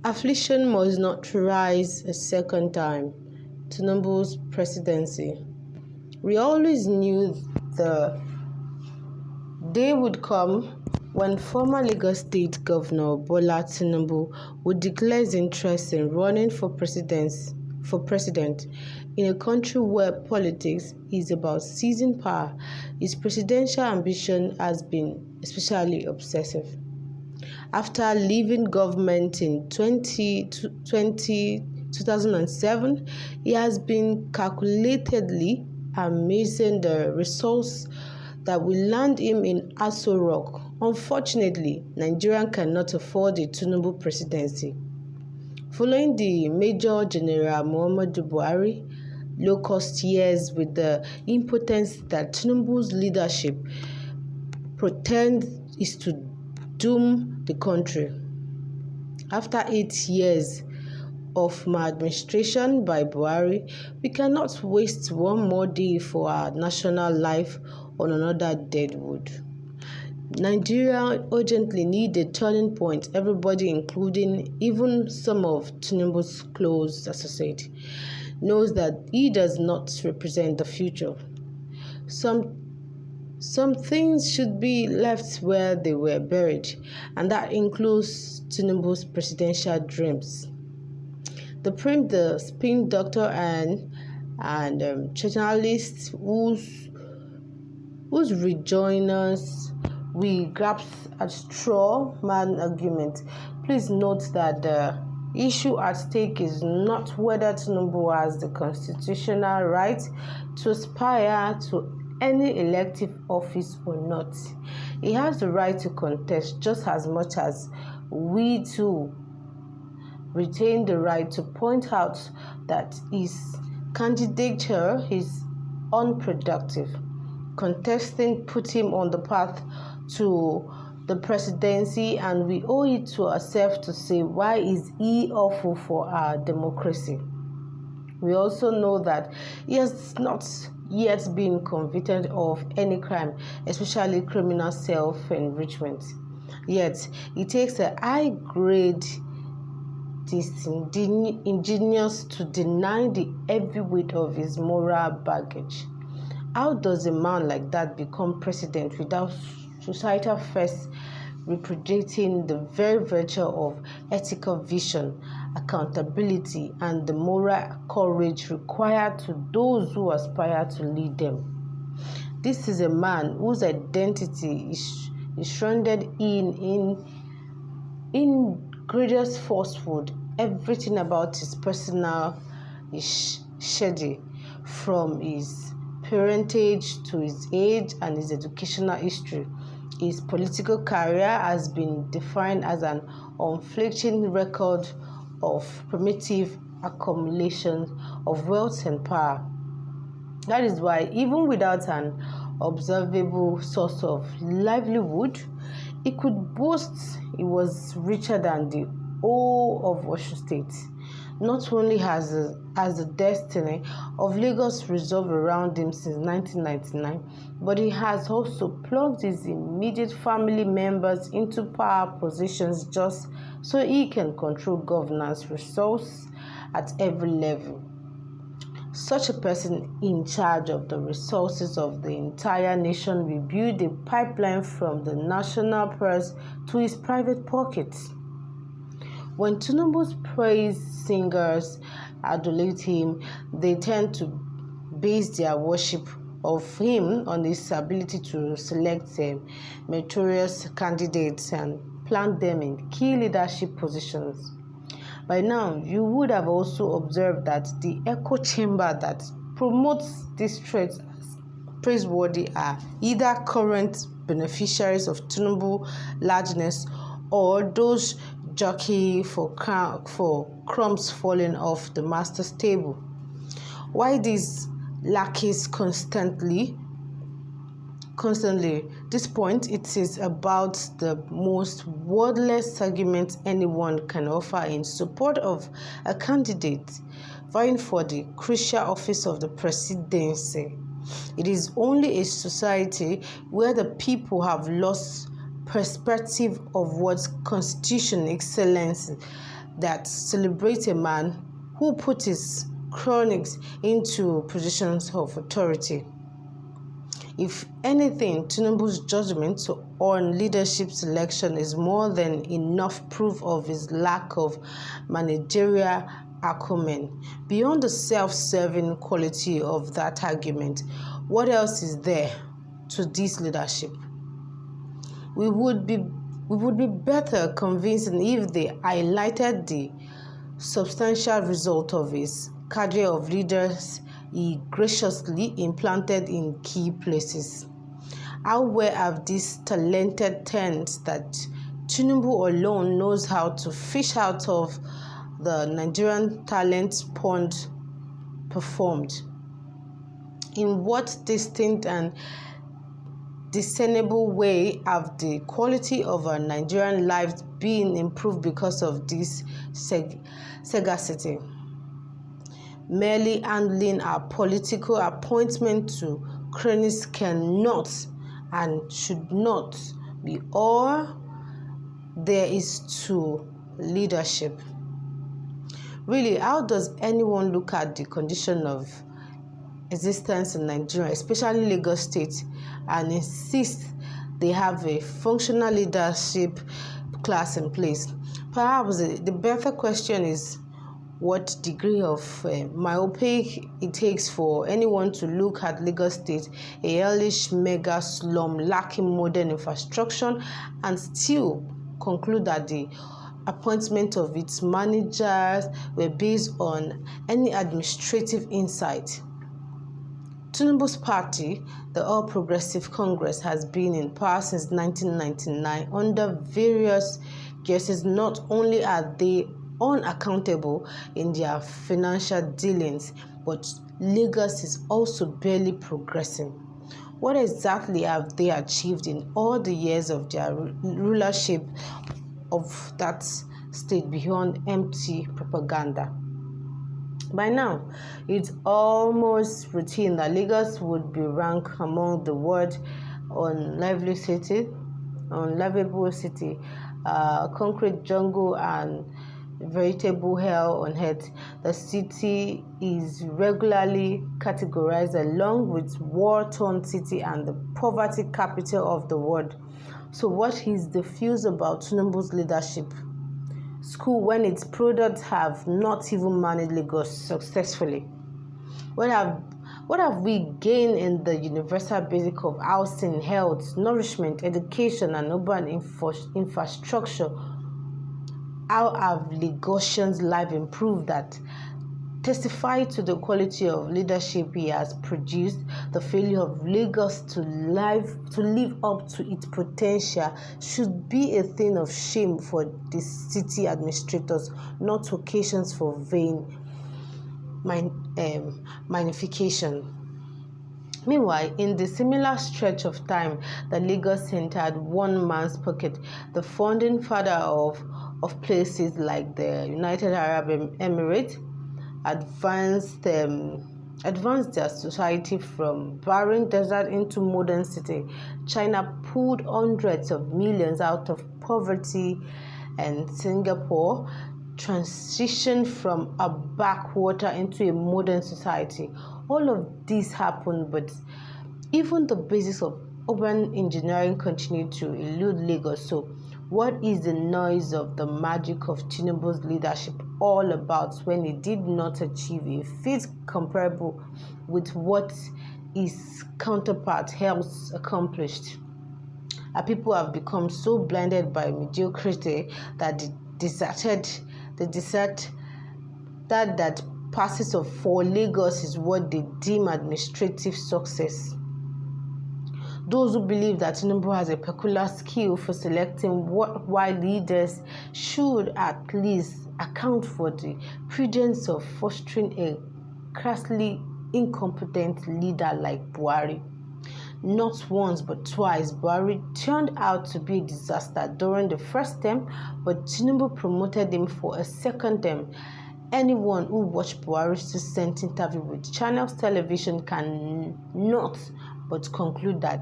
Affliction must not rise a second time. Tinubu's presidency. We always knew the day would come when former Lagos State Governor Bola Tinubu would declare his interest in running for president in a country where politics is about seizing power. His presidential ambition has been especially obsessive. After leaving government in 2007, he has been calculatedly amassing the resource that will land him in Aso Rock. Unfortunately, Nigeria cannot afford a Tinubu presidency. Following the Major General Muhammadu Buhari low-cost years with the impotence that Tinubu's leadership pretends is to doom the country. After 8 years of maladministration by Buhari, we cannot waste one more day for our national life on another deadwood. Nigeria urgently needs a turning point. Everybody, including even some of Tinubu's close associates, knows that he does not represent the future. Some things should be left where they were buried, and that includes Tinubu's presidential dreams. The spin doctor and journalist whose rejoinders we grasp at straw man argument. Please note that the issue at stake is not whether Tinubu has the constitutional right to aspire to any elective office or not. He has the right to contest just as much as we too retain the right to point out that his candidature is unproductive. Contesting put him on the path to the presidency, and we owe it to ourselves to say, why is he awful for our democracy? We also know that he has not yet been convicted of any crime, especially criminal self-enrichment. Yet, it takes a high-grade ingenious to deny the heavy weight of his moral baggage. How does a man like that become president without societal first repudiating the very virtue of ethical vision, accountability, and the moral courage required to those who aspire to lead them? This is a man whose identity is shrouded in grievous falsehood. Everything about his personal is shady, from his parentage to his age and his educational history. His political career has been defined as an unflinching record of primitive accumulation of wealth and power. That is why, even without an observable source of livelihood, he could boast he was richer than the whole of Osun State. Not only has the destiny of Lagos resolved around him since 1999, but he has also plugged his immediate family members into power positions just so he can control governance resources at every level. Such a person in charge of the resources of the entire nation will build a pipeline from the national purse to his private pockets. When Tinubu's praise singers adulate him, they tend to base their worship of him on his ability to select meritorious candidates and plant them in key leadership positions. By now, you would have also observed that the echo chamber that promotes these traits as praiseworthy are either current beneficiaries of Tinubu largeness or those jockey for crumbs falling off the master's table. Why these lackeys constantly constantly. This point, it is about the most wordless argument anyone can offer in support of a candidate vying for the crucial office of the presidency. It is only a society where the people have lost perspective of what constitution excellence that celebrates a man who put his chronics into positions of authority. If anything, Tinubu's judgment on leadership selection is more than enough proof of his lack of managerial acumen. Beyond the self-serving quality of that argument, what else is there to this leadership? We would be better convincing if they highlighted the substantial result of his cadre of leaders he graciously implanted in key places. How well have these talented talents that Tinubu alone knows how to fish out of the Nigerian talent pond performed? In what distinct and discernible way have the quality of our Nigerian lives been improved because of this sagacity? Merely handling our political appointment to cronies cannot and should not be all there is to leadership. Really, how does anyone look at the condition of existence in Nigeria, especially Lagos State, and insist they have a functional leadership class in place? Perhaps the better question is what degree of myopic it takes for anyone to look at Lagos State, a hellish mega slum lacking modern infrastructure, and still conclude that the appointment of its managers were based on any administrative insight. Tinubu's party, the All Progressive Congress, has been in power since 1999 under various guises. Not only are they unaccountable in their financial dealings, but Lagos is also barely progressing. What exactly have they achieved in all the years of their rulership of that state beyond empty propaganda? By now, it's almost routine that Lagos would be ranked among the world's unlivable city, concrete jungle and veritable hell on earth. The city is regularly categorized along with war-torn city and the poverty capital of the world. So what is the fuse about Tinubu's leadership? School, when its products have not even managed Lagos successfully. What have we gained in the universal basic of housing, health, nourishment, education, and urban infrastructure? How have Lagosians' life improved that testify to the quality of leadership he has produced? The failure of Lagos to live up to its potential should be a thing of shame for the city administrators, not occasions for vain magnification. Meanwhile, in the similar stretch of time that Lagos entered one man's pocket, the founding father of places like the United Arab Emirates advanced their society from barren desert into modern city. China pulled hundreds of millions out of poverty, and Singapore transitioned from a backwater into a modern society. All of this happened, but even the basics of urban engineering continued to elude Lagos. So what is the noise of the magic of Tinubu's leadership all about when he did not achieve a feat comparable with what his counterpart else accomplished? Our people have become so blinded by mediocrity that that passes of for Lagos is what they deem administrative success. Those who believe that Tinubu has a peculiar skill for selecting why leaders should at least account for the prudence of fostering a crassly incompetent leader like Buhari. Not once but twice, Buhari turned out to be a disaster during the first term, but Tinubu promoted him for a second term. Anyone who watched Buhari's recent interview with Channels Television cannot but conclude that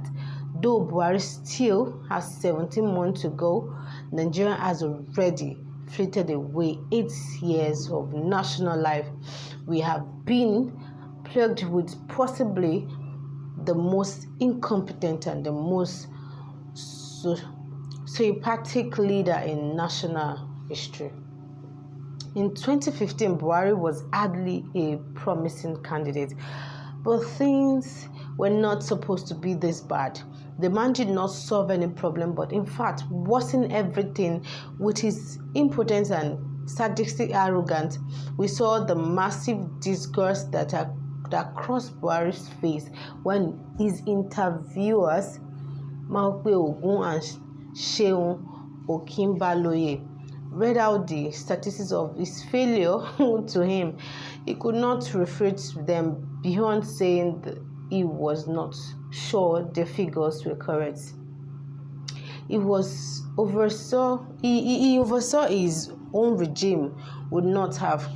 though Buhari still has 17 months to go, Nigeria has already frittered away 8 years of national life. We have been plagued with possibly the most incompetent and the most sociopathic leader in national history. In 2015, Buhari was hardly a promising candidate, but things were not supposed to be this bad. The man did not solve any problem, but in fact worsened everything with his impotence and sadistic arrogance. We saw the massive disgust that crossed Buhari's face when his interviewers, Maokpe Ogun and Seun Okinbaloye, read out the statistics of his failure to him. He could not refute them beyond saying that he was not sure the figures were correct. He oversaw his own regime would not have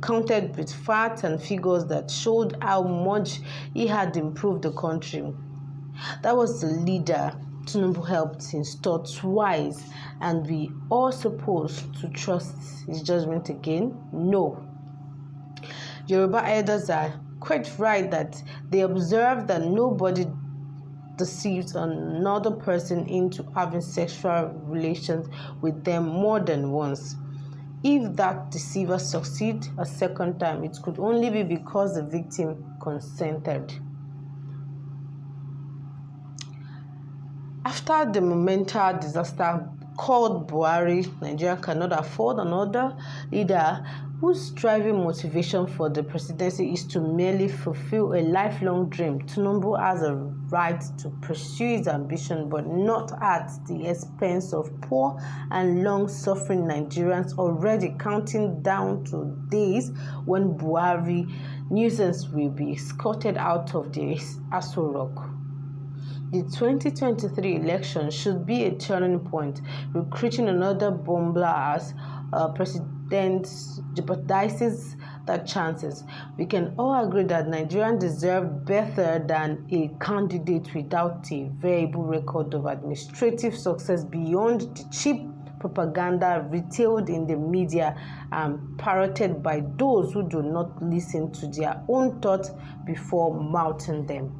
counted with facts and figures that showed how much he had improved the country. That was the leader Tinubu helped install twice, and we all supposed to trust his judgment again? No. Yoruba elders are quite right that they observe that nobody deceives another person into having sexual relations with them more than once. If that deceiver succeeds a second time, it could only be because the victim consented. After the monumental disaster called Buhari, Nigeria cannot afford another leader whose driving motivation for the presidency is to merely fulfill a lifelong dream. Tinubu has a right to pursue his ambition, but not at the expense of poor and long-suffering Nigerians already counting down to days when Buhari nuisance will be escorted out of the Aso Rock. The 2023 election should be a turning point. Recruiting another bumbler as president jeopardizes their chances. We can all agree that Nigerians deserve better than a candidate without a variable record of administrative success beyond the cheap propaganda retailed in the media and parroted by those who do not listen to their own thoughts before mouthing them.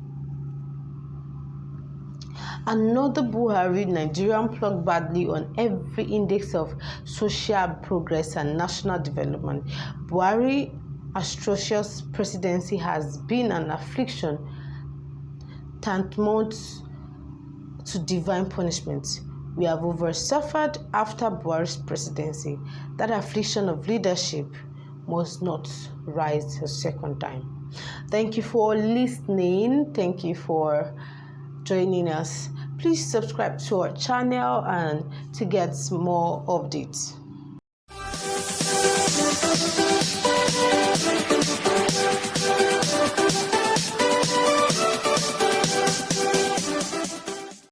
Another Buhari, Nigerian plugged badly on every index of social progress and national development. Buhari's atrocious presidency has been an affliction tantamount to divine punishment. We have suffered after Buhari's presidency. That affliction of leadership must not rise a second time. Thank you for listening. Thank you for joining us. Please subscribe to our channel and to get more updates.